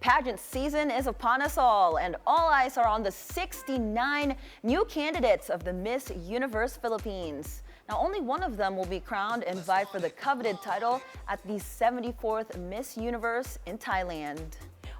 Pageant season is upon us and all eyes are on the 69 new candidates of the Miss Universe Philippines. Now, only one of them will be crowned and vie for the coveted title at the 74th Miss Universe in Thailand.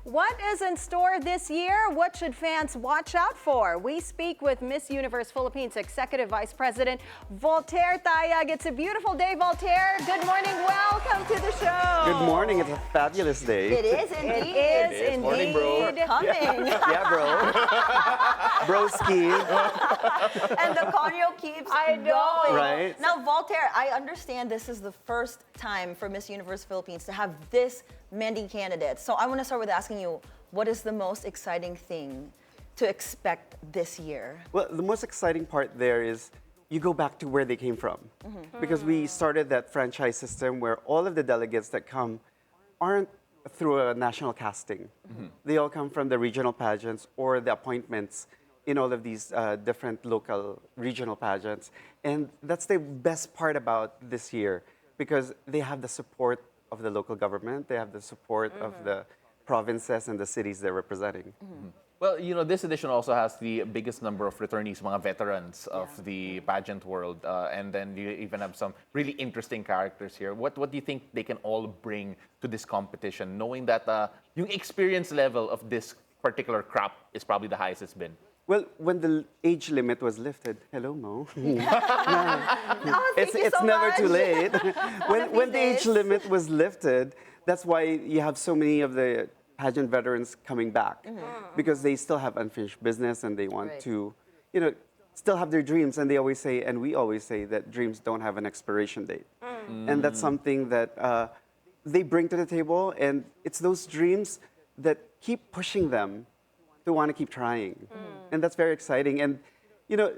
What is in store this year? What should fans watch out for? We speak with Miss Universe Philippines Executive Vice President Voltaire Tayag. It's a beautiful day, Voltaire. Good morning. Welcome to the show. Good morning. It's a fabulous day. It is indeed. It is indeed. Morning, bro. Coming. Yeah, bro. Broski. And the choreo keeps I know. going. Right. Now, Voltaire, I understand this is the first time for Miss Universe Philippines to have this many candidates. So I want to start with asking you, what is the most exciting thing to expect this year? Well, the most exciting part there is you go back to where they came from. Because we started that franchise system where all of the delegates that come aren't through a national casting. They all come from the regional pageants or the appointments in all of these different local regional pageants. And that's the best part about this year because they have the support of the local government, they have the support of the provinces and the cities they're representing. Well, you know, this edition also has the biggest number of returnees, mga veterans of the pageant world. And then you even have some really interesting characters here. What do you think they can all bring to this competition, knowing that yung experience level of this particular crop is probably the highest it's been? Well, when the age limit was lifted, hello, Mo. Oh, thank you It's so never much. too late. when the days. age limit was lifted, that's why you have so many of the pageant veterans coming back because they still have unfinished business and they want Right. to, you know, still have their dreams. And they always say, and we always say that dreams don't have an expiration date. And that's something that they bring to the table. And it's those dreams that keep pushing them to want to keep trying. And that's very exciting. And, you know,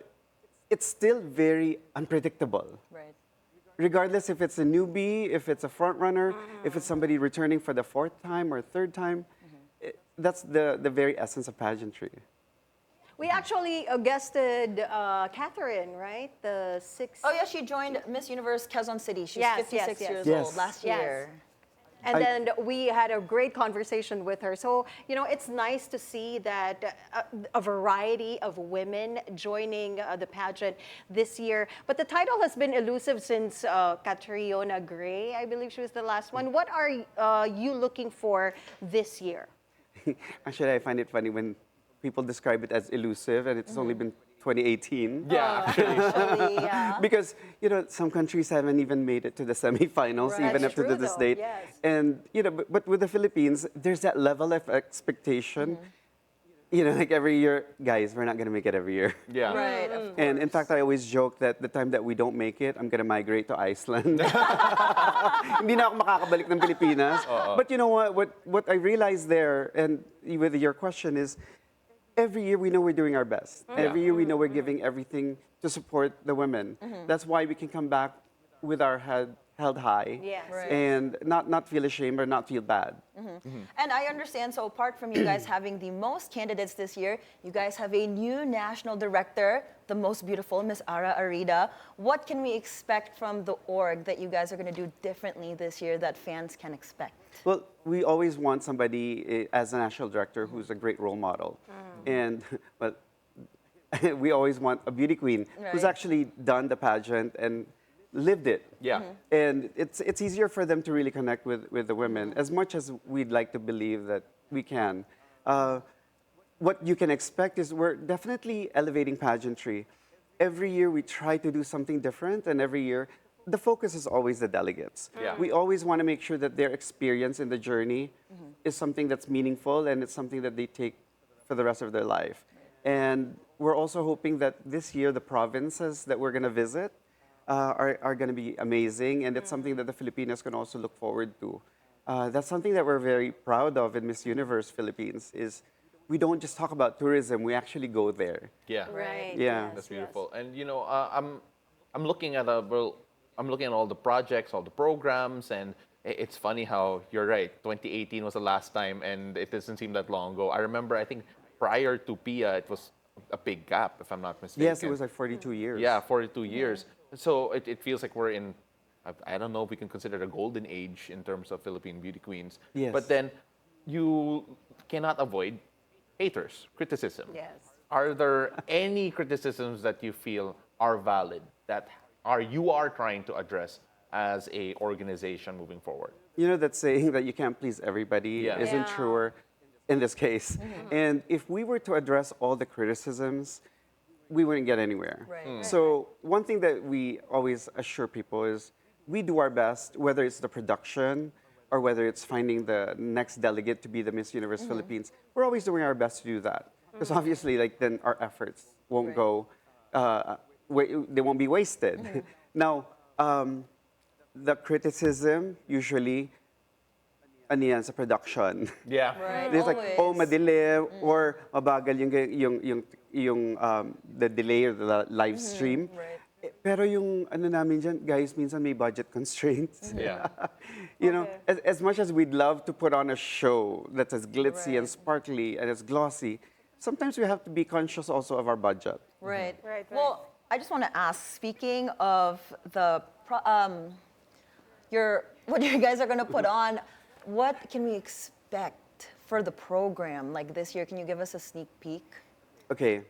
it's still very unpredictable. Right. Regardless if it's a newbie, if it's a front runner, if it's somebody returning for the fourth time or third time, that's the very essence of pageantry. We actually guested Catherine, right? The sixth. Oh, yeah, she joined Miss Universe Quezon City. She's Yes, 56 yes, years yes. old last Yes. year. And then we had a great conversation with her. So, you know, it's nice to see that a variety of women joining the pageant this year. But the title has been elusive since Catriona Gray, I believe she was the last one. What are you looking for this year? Actually, I find it funny when people describe it as elusive and it's only been 2018. Yeah, actually. Actually, yeah. Because, you know, some countries haven't even made it to the semifinals, Right. even That's up to true, this though, date. yes. And, you know, but with the Philippines, there's that level of expectation. You know, like every year, guys, we're not going to make it every year. Yeah. Right, of And in course. fact, I always joke that the time that we don't make it, I'm gonna migrate to Iceland. Hindi na ako makakabalik ng Pilipinas. But you know what I realized there, and with your question is, every year we know we're doing our best. Every year we know we're giving everything to support the women. That's why we can come back with our head held high Yes. Right. and not feel ashamed or not feel bad. And I understand, so apart from you guys having the most candidates this year, you guys have a new national director, the most beautiful, Miss Ara Arida. What can we expect from the org that you guys are going to do differently this year that fans can expect? Well, we always want somebody as a national director who's a great role model. And, well, we always want a beauty queen who's Right. actually done the pageant and lived it. Yeah. And it's easier for them to really connect with the women, as much as we'd like to believe that we can. What you can expect is we're definitely elevating pageantry. Every year we try to do something different, and every year the focus is always the delegates. Yeah. We always want to make sure that their experience in the journey is something that's meaningful and it's something that they take for the rest of their life. And we're also hoping that this year the provinces that we're going to visit are going to be amazing, and it's something that the Filipinos can also look forward to. That's something that we're very proud of in Miss Universe Philippines is we don't just talk about tourism, we actually go there. Yeah. Right. Yeah. yes, That's yes. beautiful. And you know, I'm looking at I'm looking at all the projects, all the programs, and it's funny how you're right. 2018 was the last time, and it doesn't seem that long ago. I remember, I think prior to PIA, it was a big gap, if I'm not mistaken. Yes, it was like 42 years. Yeah, 42 years. So it feels like we're in, I don't know if we can consider it a golden age in terms of Philippine beauty queens. Yes. But then you cannot avoid haters, criticism. Yes. Are there any criticisms that you feel are valid that you are trying to address as a organization moving forward? You know that saying that you can't please everybody Yeah. isn't Yeah. truer in this case. And if we were to address all the criticisms, we wouldn't get anywhere. Right. So one thing that we always assure people is we do our best, whether it's the production or whether it's finding the next delegate to be the Miss Universe Philippines. We're always doing our best to do that. Because obviously, like, then our efforts won't go, they won't be wasted. Now, the criticism usually, ano yan, sa production. Yeah. Right. It's like, oh, Always. madilim, or mabagal the delay or the live stream. Right. Eh, pero yung ano namin dyan, guys, minsan may budget constraints. Yeah. You know, as much as we'd love to put on a show that's as glitzy and Right. sparkly and as glossy, sometimes we have to be conscious also of our budget. Right. Right, right. Well, I just want to ask, speaking of what you guys are going to put on, what can we expect for the program like this year? Can you give us a sneak peek? Okay.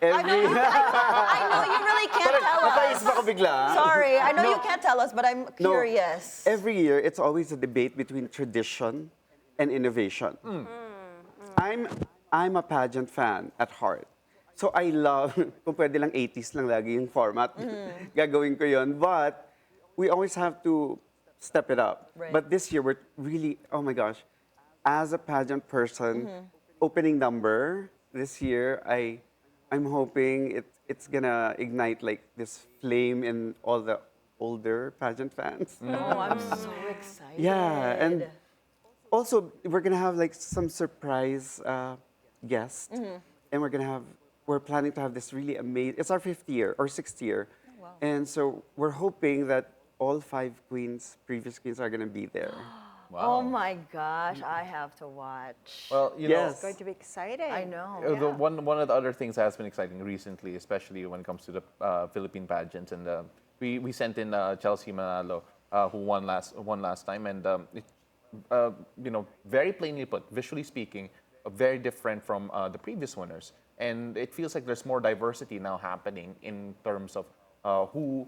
I know you really can't tell Napaisip us. ako bigla. Sorry, I know you can't tell us, but I'm No, curious. every year, it's always a debate between tradition and innovation. I'm a pageant fan at heart. So I love, kung pwede lang 80s lang lagi yung format, gagawin ko yun. But we always have to step it up. Right. But this year, we're really, oh my gosh, as a pageant person, opening number this year, I'm hoping it's gonna ignite like this flame in all the older pageant fans. Oh, I'm so excited. Yeah, and also we're gonna have like some surprise guests, and we're planning to have this really amazing. It's our 5th year or 6th year, and so we're hoping that all 5 previous queens, are gonna be there. Oh my gosh, I have to watch. Well, you Yes. It's going to be exciting. I know. One of the other things that has been exciting recently, especially when it comes to the Philippine pageants, and we sent in Chelsea Manalo, who won last time, and very plainly put, visually speaking, very different from the previous winners, and it feels like there's more diversity now happening in terms of who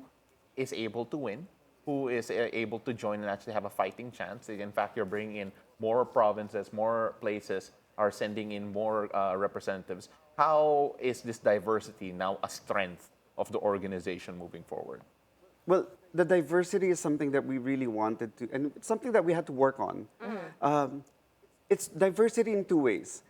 is able to win, who is able to join and actually have a fighting chance. In fact, you're bringing in more provinces, more places are sending in more representatives. How is this diversity now a strength of the organization moving forward? Well, the diversity is something that we really wanted to, and it's something that we had to work on. It's diversity in 2 ways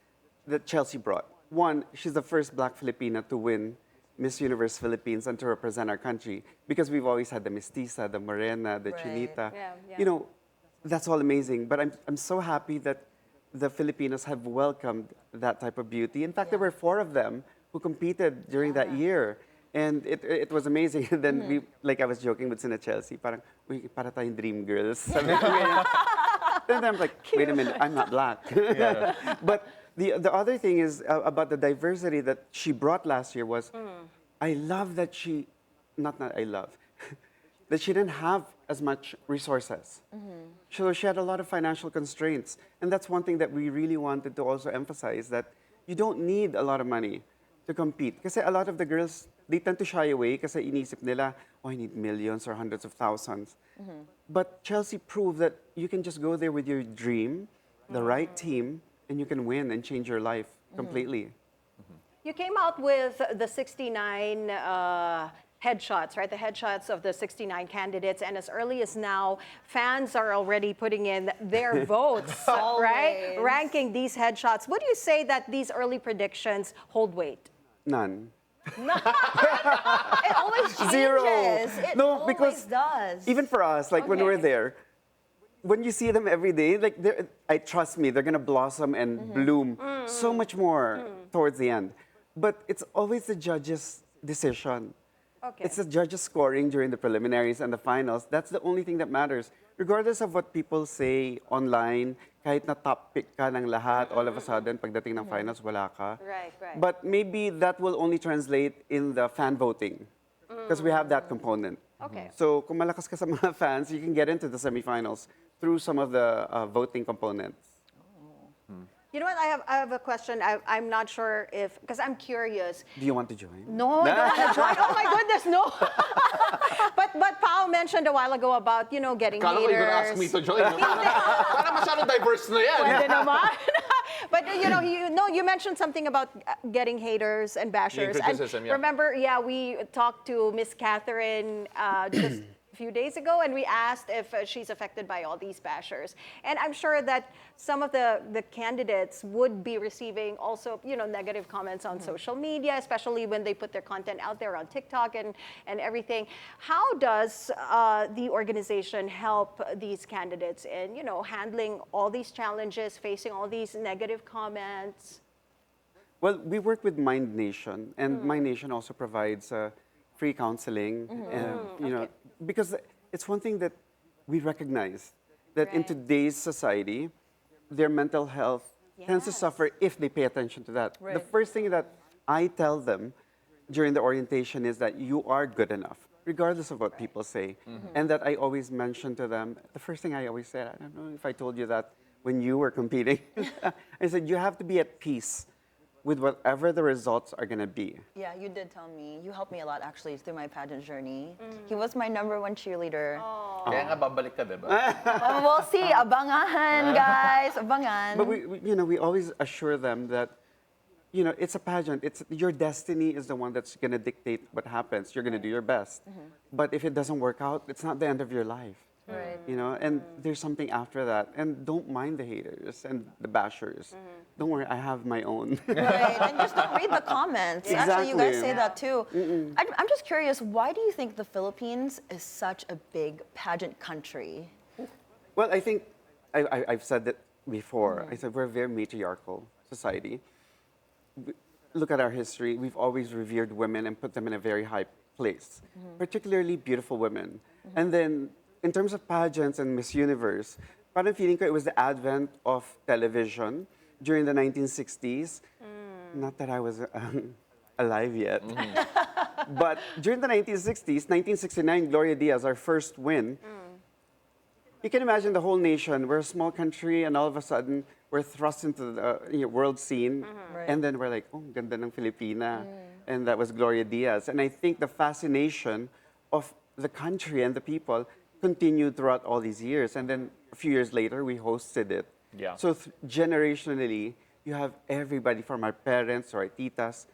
that Chelsea brought. One, she's the first Black Filipina to win Miss Universe Philippines and to represent our country, because we've always had the Mestiza, the Morena, the Right. Chinita. Yeah, yeah. You know, that's all amazing. But I'm so happy that the Filipinos have welcomed that type of beauty. In fact, there were 4 of them who competed during that year. And it was amazing. And then we, like I was joking with Sina Chelsea, parang, uy, para tayong dream girls. Sabi ko ganyan. Then I'm like, wait a minute, I'm not black. But the other thing is about the diversity that she brought last year was, I love that that she didn't have as much resources. So she had a lot of financial constraints. And that's one thing that we really wanted to also emphasize, that you don't need a lot of money to compete. Kasi a lot of the girls, they tend to shy away kasi inisip nila, oh, I need millions or hundreds of thousands. But Chelsea proved that you can just go there with your dream, the right team, and you can win and change your life completely. You came out with the 69 headshots, right? The headshots of the 69 candidates. And as early as now, fans are already putting in their votes, right? Always. Ranking these headshots. Would you say that these early predictions hold weight? None. It always changes. Zero. It No, always because does. Even for us, like when we're Okay. there, when you see them every day, like I trust me, they're gonna blossom and bloom so much more towards the end. But it's always the judges' decision. Okay. It's the judges scoring during the preliminaries and the finals. That's the only thing that matters. Regardless of what people say online, kahit na top pick ka ng lahat, all of a sudden, pagdating ng finals, wala ka. Right, right. But maybe that will only translate in the fan voting, because we have that component. Okay. So kung malakas ka sa mga fans, you can get into the semifinals through some of the voting components. You know what? I have a question. I'm not sure if, because I'm curious. Do you want to join? No, I don't want to join. Oh my goodness, no. but Pao mentioned a while ago about, getting Kala ko haters. you're gonna ask me to join. Para masyadong diverse na yan. Pwede naman. But you mentioned something about getting haters and bashers. Being criticism, and yeah. remember, we talked to Miss Catherine just a few days ago, and we asked if she's affected by all these bashers. And I'm sure that some of the candidates would be receiving also, negative comments on social media, especially when they put their content out there on TikTok and everything. How does the organization help these candidates in, handling all these challenges, facing all these negative comments? Well, we work with Mind Nation, and Mind Nation also provides free counseling, and, because it's one thing that we recognize that in Right. today's society, their mental health tends to Yes. suffer if they pay attention to that. The Right. first thing that I tell them during the orientation is that you are good enough, regardless of what people say. And that I always mention to them, the first thing I always said, I don't know if I told you that when you were competing, I said, you have to be at peace with whatever the results are going to be. Yeah, you did tell me. You helped me a lot actually through my pageant journey. He was my #1 cheerleader. Kaya nga babalik ka, diba? We'll see. Abangahan, guys. Abangan. But we always assure them that, it's a pageant. It's your destiny is the one that's going to dictate what happens. You're going to do your best. But if it doesn't work out, it's not the end of your life. Right. And there's something after that. And don't mind the haters and the bashers. Don't worry, I have my own. Right, and just don't read the comments. Actually, you guys Exactly. say that too. I'm just curious, why do you think the Philippines is such a big pageant country? Well, I think I've said that before. I said we're a very matriarchal society. Look at our history. We've always revered women and put them in a very high place, particularly beautiful women. And then, in terms of pageants and Miss Universe, parang feeling ko it was the advent of television during the 1960s. Not that I was alive yet. But during the 1960s, 1969, Gloria Diaz, our first win, you can imagine the whole nation. We're a small country, and all of a sudden, we're thrust into the world scene. Right. And then we're like, oh, ganda ng Filipina. And that was Gloria Diaz. And I think the fascination of the country and the people continued throughout all these years. And then a few years later, we hosted it. Yeah. So generationally, you have everybody from our parents or our titas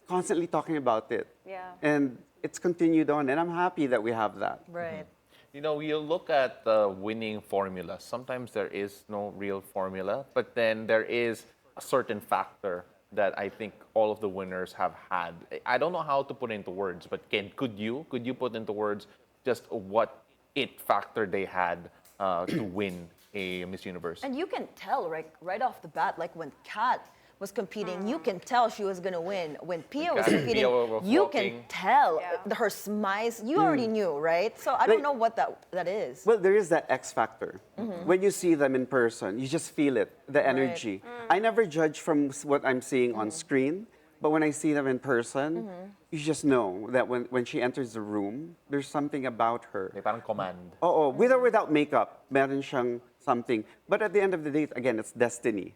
constantly talking about it. Yeah. And it's continued on. And I'm happy that we have that. Right. You look at the winning formula. Sometimes there is no real formula, but then there is a certain factor that I think all of the winners have had. I don't know how to put it into words, but could you put into words just what it factor they had to win a Miss Universe? And you can tell right off the bat, like when Kat was competing, you can tell she was gonna win. When Pia was Kat and competing, Pia were you walking. can tell Yeah. her smiles. You already knew, right? So I don't Like- know what that is. Well, there is that X factor. When you see them in person, you just feel it, the energy. I never judge from what I'm seeing on screen, but when I see them in person, you just know that when she enters the room, there's something about her. May parang command. Oo, with or without makeup, meron siyang something. But at the end of the day, again, it's destiny.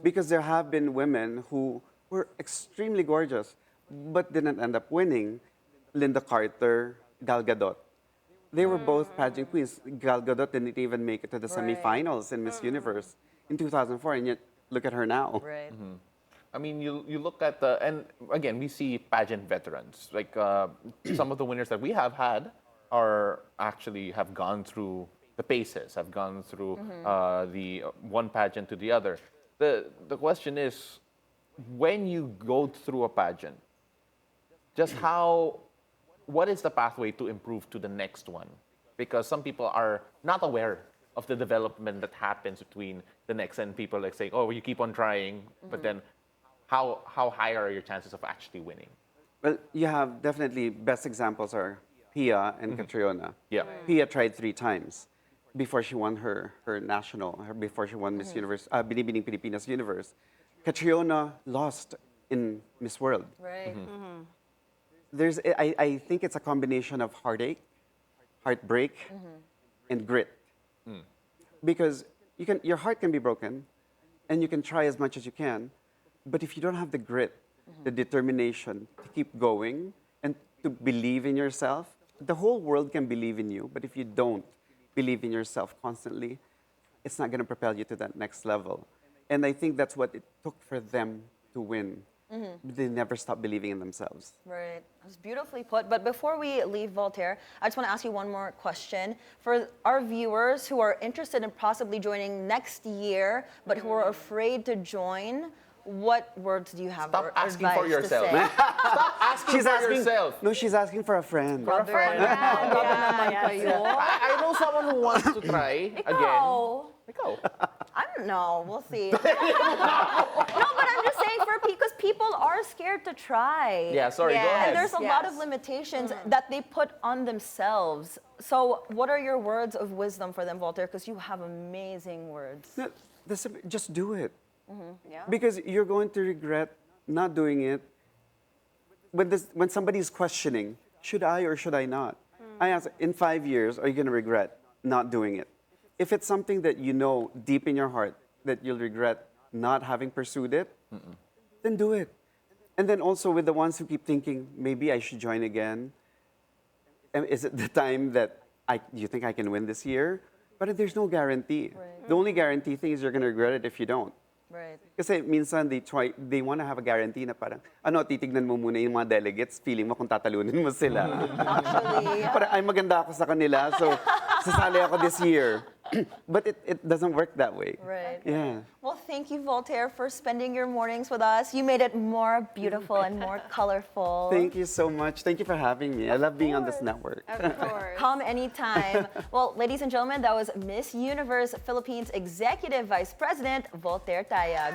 Because there have been women who were extremely gorgeous, but didn't end up winning. Linda Carter, Gal Gadot. They were both pageant queens. Gal Gadot didn't even make it to the Right. semifinals in Miss Universe in 2004, and yet look at her now. Right. I mean, you look at and again, we see pageant veterans. Like some of the winners that we have had are actually have gone through the paces, have gone through the one pageant to the other. The question is, when you go through a pageant, just what is the pathway to improve to the next one? Because some people are not aware of the development that happens between the next, and people like saying, oh, you keep on trying, but then how high are your chances of actually winning? Well, you have definitely best examples are Pia and Catriona. Yeah. Pia tried 3 times before she won before she won Miss Universe, Binibining Pilipinas Universe. Catriona lost in Miss World. Right. I think it's a combination of heartache, heartbreak, and grit. Because your heart can be broken, and you can try as much as you can. But if you don't have the grit, the determination to keep going and to believe in yourself, the whole world can believe in you. But if you don't believe in yourself constantly, it's not going to propel you to that next level. And I think that's what it took for them to win. They never stopped believing in themselves. Right. That's beautifully put. But before we leave Voltaire, I just want to ask you one more question. For our viewers who are interested in possibly joining next year, but who are afraid to join, what words do you have? Stop or asking advice for yourself. To say? Stop asking for yourself. No, she's asking for a friend. For a friend. I know someone who wants to try again. Ikaw. Ikaw. I don't know. We'll see. No, but I'm just saying because people are scared to try. Yeah, sorry, go Yes. ahead. And there's a lot of limitations that they put on themselves. So what are your words of wisdom for them, Voltaire? Because you have amazing words. No, just do it. Yeah. Because you're going to regret not doing it. When somebody's questioning, should I or should I not? I ask, in 5 years, are you going to regret not doing it? If it's something that you know deep in your heart that you'll regret not having pursued it, then do it. And then also with the ones who keep thinking, maybe I should join again. And is it the time that you think I can win this year? But there's no guarantee. Right. The only guarantee thing is you're going to regret it if you don't. Right. Kasi minsan they want to have a guarantee na parang, titignan mo muna yung mga delegates, feeling mo kung tatalunin mo sila. Actually, Parang, ay maganda ako sa kanila, so sasali ako this year. But it doesn't work that way. right. Yeah. Well, thank you, Voltaire, for spending your mornings with us. You made it more beautiful and more colorful. Thank you so much. Thank you for having me. I love being on this network. Of course. Come anytime. Well, ladies and gentlemen, that was Miss Universe Philippines Executive Vice President Voltaire Tayag.